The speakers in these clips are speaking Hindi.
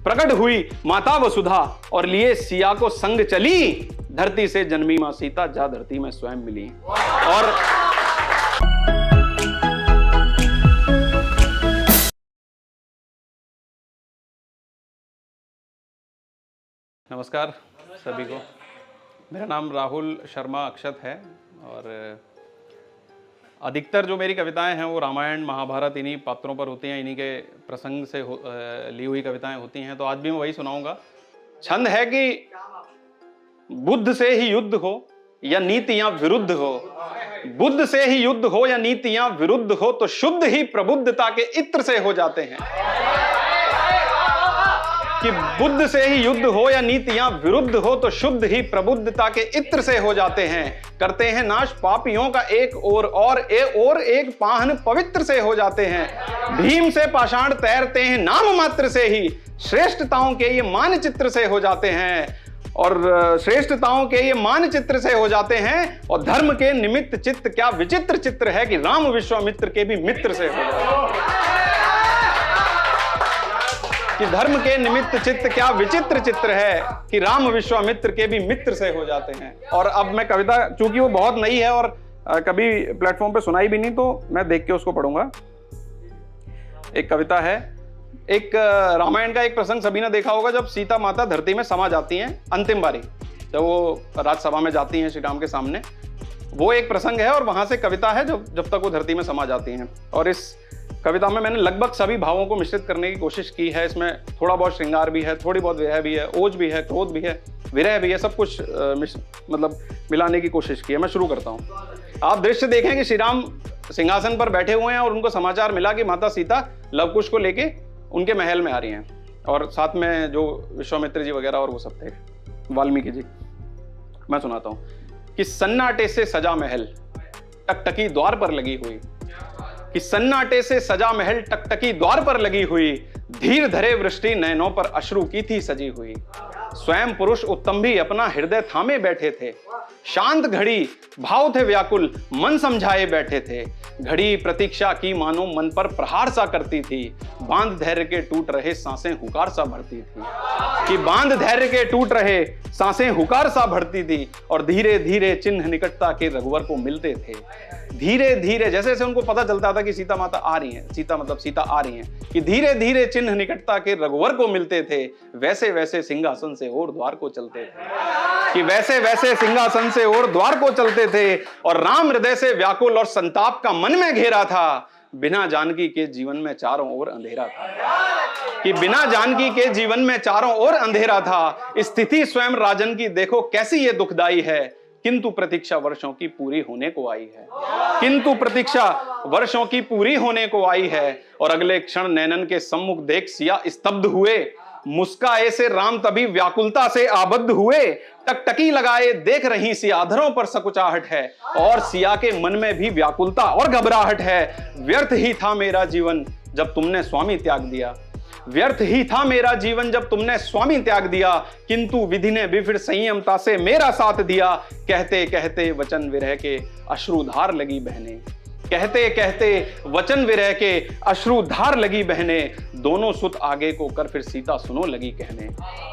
प्रकट हुई माता वसुधा और लिए सिया को संग चली, धरती से जन्मी मां सीता जा धरती में स्वयं मिली। और नमस्कार सभी को, मेरा नाम राहुल शर्मा अक्षत है और अधिकतर जो मेरी कविताएं हैं वो रामायण महाभारत इन्हीं पात्रों पर होती हैं, इन्हीं के प्रसंग से ली हुई कविताएं होती हैं। तो आज भी मैं वही सुनाऊंगा। छंद है कि बुद्ध से ही युद्ध हो या नीतियां विरुद्ध हो, बुद्ध से ही युद्ध हो या नीतियां विरुद्ध हो तो शुद्ध ही प्रबुद्धता के इत्र से हो जाते हैं। कि बुद्ध से ही युद्ध हो या नीतियां विरुद्ध हो तो शुद्ध ही प्रबुद्धता के इत्र से हो जाते हैं। करते हैं नाश पापियों का एक और एक पाहन पवित्र से हो जाते हैं। भीम से पाषाण तैरते हैं नाम मात्र से ही, श्रेष्ठताओं के ये मानचित्र से हो जाते हैं। और श्रेष्ठताओं के ये मानचित्र से हो जाते हैं। और धर्म के निमित्त चित्त क्या विचित्र चित्र है कि राम विश्वामित्र के भी मित्र से हो जाते हैं। कि धर्म के निमित्त चित्त क्या विचित्र चित्र है कि राम विश्वामित्र के भी मित्र से हो जाते हैं। और अब मैं कविता, चूंकि वो बहुत नई है और कभी प्लेटफॉर्म पे सुनाई भी नहीं, तो मैं देख के उसको पढ़ूंगा। एक कविता है, एक रामायण का एक प्रसंग सभी ने देखा होगा, जब सीता माता धरती में समा जाती हैं अंतिम बारी, जब वो राजसभा में जाती हैं श्री राम के सामने, वो एक प्रसंग है। और वहां से कविता है जब तक वो धरती में समा जाती हैं। और इस कविता में मैंने लगभग सभी भावों को मिश्रित करने की कोशिश की है। इसमें थोड़ा बहुत श्रृंगार भी है, थोड़ी बहुत विरह भी है, ओज भी है, क्रोध भी है, विरह भी है, सब कुछ मतलब मिलाने की कोशिश की है। मैं शुरू करता हूँ। आप दृश्य देखें कि श्री राम सिंहासन पर बैठे हुए हैं और उनको समाचार मिला कि माता सीता लवकुश को लेके उनके महल में आ रही हैं, और साथ में जो विश्वामित्र जी वगैरह और वो सब थे, वाल्मीकि जी। मैं सुनाता हूँ कि सन्नाटे से सजा महल टकटकी द्वार पर लगी हुई, कि सन्नाटे से सजा महल टकटकी द्वार पर लगी हुई, धीर धरे वृष्टि नयनों पर अश्रु की थी सजी हुई। स्वयं पुरुष उत्तम भी अपना हृदय थामे बैठे थे, शांत घड़ी भाव थे व्याकुल मन समझाए बैठे थे। घड़ी प्रतीक्षा की मानो मन पर प्रहार सा करती थी, बांध धैर्य के टूट रहे सांसें हुकार सा भरती थी। कि बांध धैर्य के टूट रहे सांसें हुकार सा भरती थी, और धीरे धीरे चिन्ह निकटता के रघुवर को मिलते थे। धीरे धीरे जैसे जैसे उनको पता चलता था कि सीता माता आ रही हैं, सीता मतलब सीता आ रही हैं, कि धीरे धीरे चिन्ह निकटता के रघुवर को मिलते थे, वैसे वैसे सिंहासन से और द्वार को चलते थे। कि वैसे वैसे सिंहासन से और द्वार को चलते थे। और राम हृदय से व्याकुल और संताप का मन में घेरा था, बिना जानकी के जीवन में चारों ओर अंधेरा था। कि बिना जानकी के जीवन में चारों ओर अंधेरा था। स्थिति स्वयं राजन की देखो कैसी ये दुखदाई है, किंतु प्रतीक्षा वर्षों की पूरी होने को आई है। किंतु प्रतीक्षा वर्षों की पूरी होने को आई है। और अगले क्षण नैनन के सम्मुख देख सिया स्तब्ध हुए, मुस्काए से राम तभी व्याकुलता से आबद्ध हुए। टकटकी लगाए देख रही सिया अधरों पर सकुचाहट है, और सिया के मन में भी व्याकुलता और घबराहट है। व्यर्थ ही था मेरा जीवन जब तुमने स्वामी त्याग दिया, व्यर्थ ही था मेरा जीवन जब तुमने स्वामी त्याग दिया, किंतु विधि ने भी फिर संयमता से मेरा साथ दिया। कहते कहते वचन विरह के अश्रुधार लगी बहने, कहते कहते वचन विरह के अश्रुधार लगी बहने। दोनों सुत आगे को कर फिर सीता सुनो लगी कहने,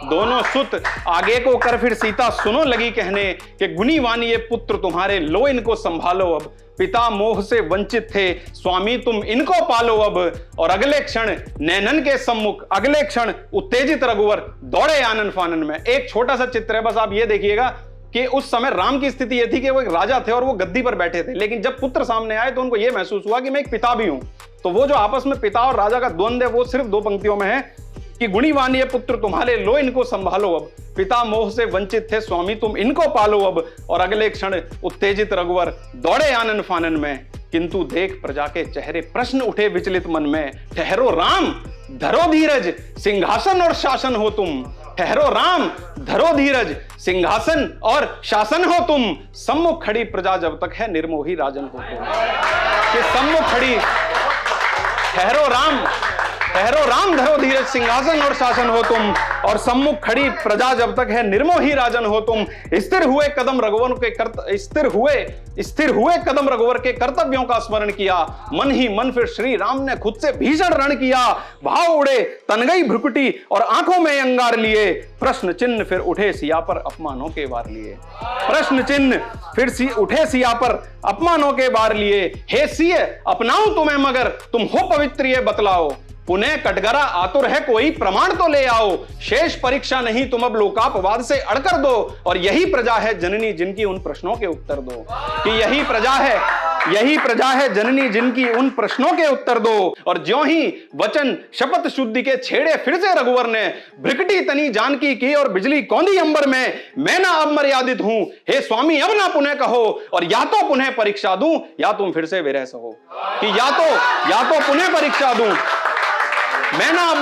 दोनों सुत आगे को कर फिर सीता सुनो लगी कहने। कि गुणीवान ये पुत्र तुम्हारे लो इनको संभालो अब, पिता मोह से वंचित थे स्वामी तुम इनको पालो अब। और अगले क्षण नैनन के सम्मुख, अगले क्षण उत्तेजित रघुवर दौड़े आनन फानन में। एक छोटा सा चित्र है, बस आप ये देखिएगा कि उस समय राम की स्थिति यह थी कि वो एक राजा थे और वो गद्दी पर बैठे थे, लेकिन जब पुत्र सामने आए तो उनको यह महसूस हुआ कि मैं एक पिता भी हूं। तो वो जो आपस में पिता और राजा का द्वंद्व है वो सिर्फ दो पंक्तियों में है कि गुणीवान ये पुत्र तुम्हारे लो इनको संभालो अब, पिता मोह से वंचित थे स्वामी तुम इनको पालो अब। और अगले क्षण उत्तेजित रघुवर दौड़े आनन फानन में, किंतु देख प्रजा के चेहरे प्रश्न उठे विचलित मन में। ठहरो राम धरो धीरज सिंहासन और शासन हो तुम, ठहरो राम धरो धीरज सिंहासन और शासन हो तुम। सम्मुख खड़ी प्रजा जब तक है निर्मोही राजन हो तुम। कि सम्मुख खड़ी, ठहरो राम ठहरो राम धरो धीरज सिंहासन और शासन हो तुम, और सम्मुख खड़ी प्रजा जब तक है निर्मोही राजन हो तुम। स्थिर हुए कदम रघुवर के कर्तव्यों का स्मरण किया, मन ही मन फिर श्री राम ने खुद से भीषण रण किया। भाव उड़े तन गई भ्रुकुटी और आंखों में अंगार लिए, प्रश्न चिन्ह फिर उठे सिया पर अपमानों के वार लिए। प्रश्न चिन्ह फिर उठे सिया पर अपमानों के वार लिए। हे सिय अपनाऊं तुम्हें मगर तुम हो पवित्र ये बतलाओ, पुनः कटघरा आतुर है कोई प्रमाण तो ले आओ। शेष परीक्षा नहीं तुम अब लोकापवाद से अड़कर दो, और यही प्रजा है जननी जिनकी उन प्रश्नों के उत्तर दो। कि यही प्रजा है जननी जिनकी उन प्रश्नों के उत्तर दो। और ज्यों ही वचन शपथ शुद्धि के छेड़े फिर से रघुवर ने, भ्रिकटी तनी जानकी की और बिजली कौंधी अंबर में। मैं ना अब मर्यादित हूं, हे स्वामी अब ना पुनः कहो, और या तो पुनः परीक्षा दूं या तुम फिर से विरह सहो। कि या तो पुनः परीक्षा दूं, मैं ना अब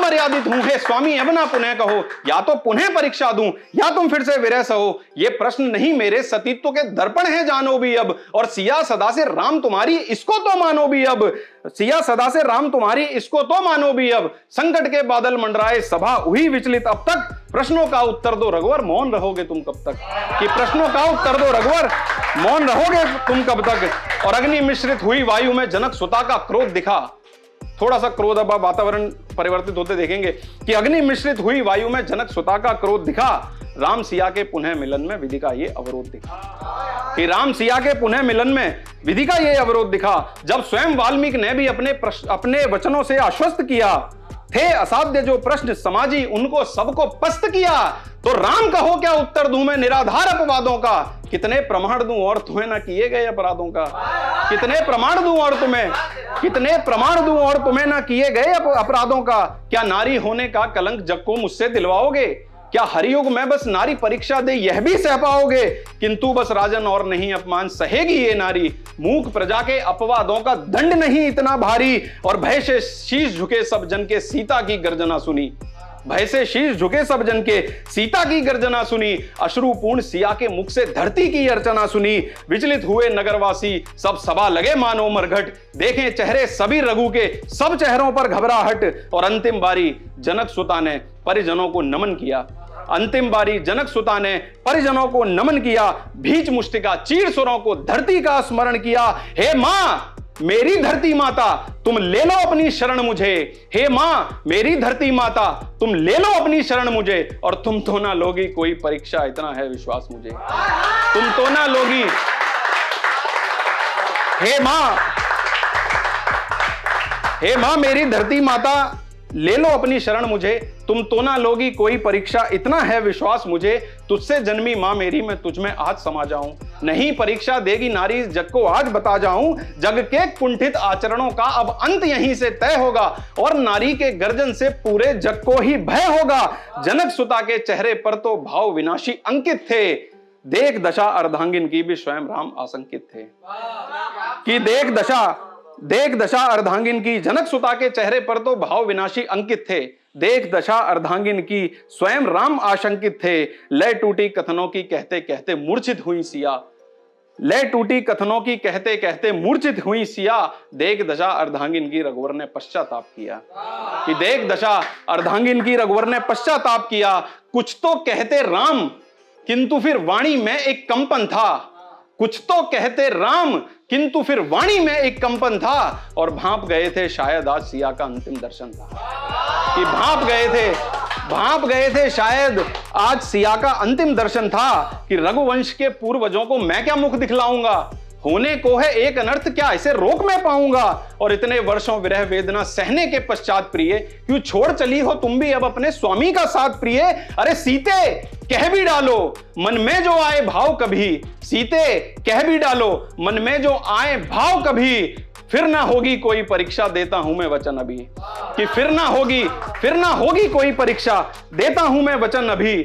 मर्यादित हूं, हे स्वामी अब ना पुनः कहो, या तो पुनः परीक्षा दूं या तुम फिर से विरह सहो। ये प्रश्न नहीं मेरे सतीत्व के दर्पण है जानो भी अब, और सिया सदा से राम तुम्हारी इसको तो मानो भी अब। सिया सदा से राम तुम्हारी इसको तो मानो भी अब। संकट के बादल मंडराए सभा हुई विचलित अब तक, प्रश्नों का उत्तर दो रघुवर मौन रहोगे तुम कब तक। कि प्रश्नों का उत्तर दो रघुवर मौन रहोगे तुम कब तक। और अग्नि मिश्रित हुई वायु में जनक सुता का क्रोध दिखा। थोड़ा सा क्रोध अब वातावरण परिवर्तित होते देखेंगे कि अग्नि मिश्रित हुई वायु में जनक सुता का क्रोध दिखा। राम सिया के पुनः मिलन में विधि का ये अवरोध दिखा। कि राम सिया के पुनः मिलन में विधि का ये अवरोध दिखा। जब स्वयं वाल्मीकि ने भी अपने वचनों से आश्वस्त किया, थे असाध्य जो प्रश्न समाजी उनको सबको पस्त किया, तो राम कहो क्या उत्तर दूं मैं निराधार अपवादों का। कितने प्रमाण दूं और तुम्हें ना किए गए अपराधों का। कितने प्रमाण दूं और तुम्हें ना किए गए अपराधों का। क्या नारी होने का कलंक जग को मुझसे दिलवाओगे। क्या हरियुग में बस नारी परीक्षा दे यह भी सह पाओगे। किंतु बस राजन और नहीं अपमान सहेगी ये नारी। मूक प्रजा के अपवादों का दंड नहीं इतना भारी, और भय से शीश झुके सब जन के सीता की गर्जना सुनी। भय से शीश झुके सब जन के सीता की गर्जना सुनी। अश्रुपूर्ण सिया के मुख से धरती की अर्चना सुनी। विचलित हुए नगरवासी सब सभा लगे मानो मरघट। देखें चेहरे सभी रघु के सब चेहरों पर घबराहट। और अंतिम बारी जनक सुता ने परिजनों को नमन किया। भीच मुष्टिका चीर सुरों को धरती का स्मरण किया। हे मां मेरी धरती माता तुम ले लो अपनी शरण मुझे। हे मां मेरी धरती माता तुम ले लो अपनी शरण मुझे। और तुम तो ना लोगी कोई परीक्षा इतना है विश्वास मुझे। तुम तो ना लोगी। हे मां मेरी धरती माता ले लो अपनी शरण मुझे। तुम तो ना लोगी कोई परीक्षा इतना है विश्वास मुझे। तुझसे जन्मी मां मेरी मैं तुझ में आज समा जाऊं। नहीं परीक्षा देगी नारी जग को आज बता जाऊं। जग के कुंठित आचरणों का अब अंत यहीं से तय होगा, और नारी के गर्जन से पूरे जग को ही भय होगा। जनक सुता के चेहरे पर तो भाव विनाशी अंकित थे। देख दशा अर्धांगिन की भी स्वयं राम आशंकित थे। कि देख दशा अर्धांगिन की, जनक सुता के चेहरे पर तो भाव विनाशी अंकित थे। देख दशा अर्धांगिन की स्वयं राम आशंकित थे। लय टूटी कथनों की कहते कहते मूर्छित हुई सिया। लय टूटी कथनों की कहते कहते मूर्छित हुई सिया। देख दशा अर्धांगिन की रघुवर ने पश्चाताप किया। कि देख दशा अर्धांगिन की रघुवर ने पश्चाताप किया। कुछ तो कहते राम किंतु फिर वाणी में एक कंपन था। कुछ तो कहते राम किंतु फिर वाणी में एक कंपन था। और भांप गए थे शायद आज सिया का अंतिम दर्शन था। कि भांप गए थे शायद आज सिया का अंतिम दर्शन था। कि रघुवंश के पूर्वजों को मैं क्या मुख दिखलाऊंगा। होने को है एक अनर्थ क्या इसे रोक मैं पाऊंगा। और इतने वर्षों विरह वेदना सहने के पश्चात प्रिय क्यों छोड़ चली हो तुम भी अब अपने स्वामी का साथ प्रिय। अरे सीते कह भी डालो मन में जो आए भाव कभी। सीते कह भी डालो मन में जो आए भाव कभी। फिर ना होगी कोई परीक्षा देता हूं मैं वचन अभी। कि फिर ना होगी कोई परीक्षा देता हूं मैं वचन अभी।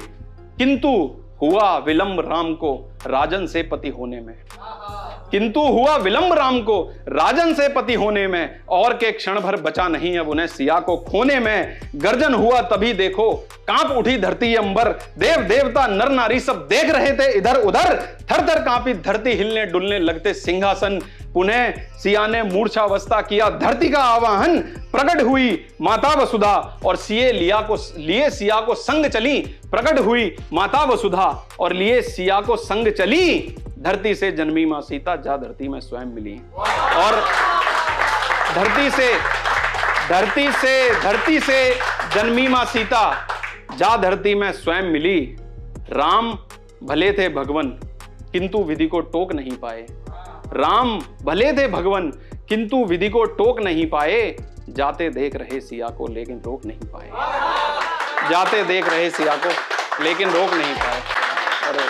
किंतु हुआ विलंब राम को राजन से पति होने में। किंतु हुआ विलंब राम को राजन से पति होने में, और के क्षण भर बचा नहीं अब उन्हें सिया को खोने में। गर्जन हुआ तभी देखो कांप उठी धरती अंबर, देव देवता नर नारी सब देख रहे थे इधर उधर। थर थर कांपी धरती हिलने डुलने लगते सिंहासन, पुनः सिया ने मूर्छावस्था किया धरती का आवाहन। प्रकट हुई माता वसुधा और लिए सिया को संग चली। प्रकट हुई माता वसुधा और लिए सिया को संग चली। धरती से जन्मी मां सीता जा धरती में स्वयं मिली। और धरती से जन्मी मां सीता जा धरती में स्वयं मिली। राम भले थे भगवन किंतु विधि को टोक नहीं पाए। राम भले थे भगवन किंतु विधि को टोक नहीं पाए। जाते देख रहे सिया को लेकिन रोक नहीं पाए। जाते देख रहे सिया को लेकिन रोक नहीं पाए। अरे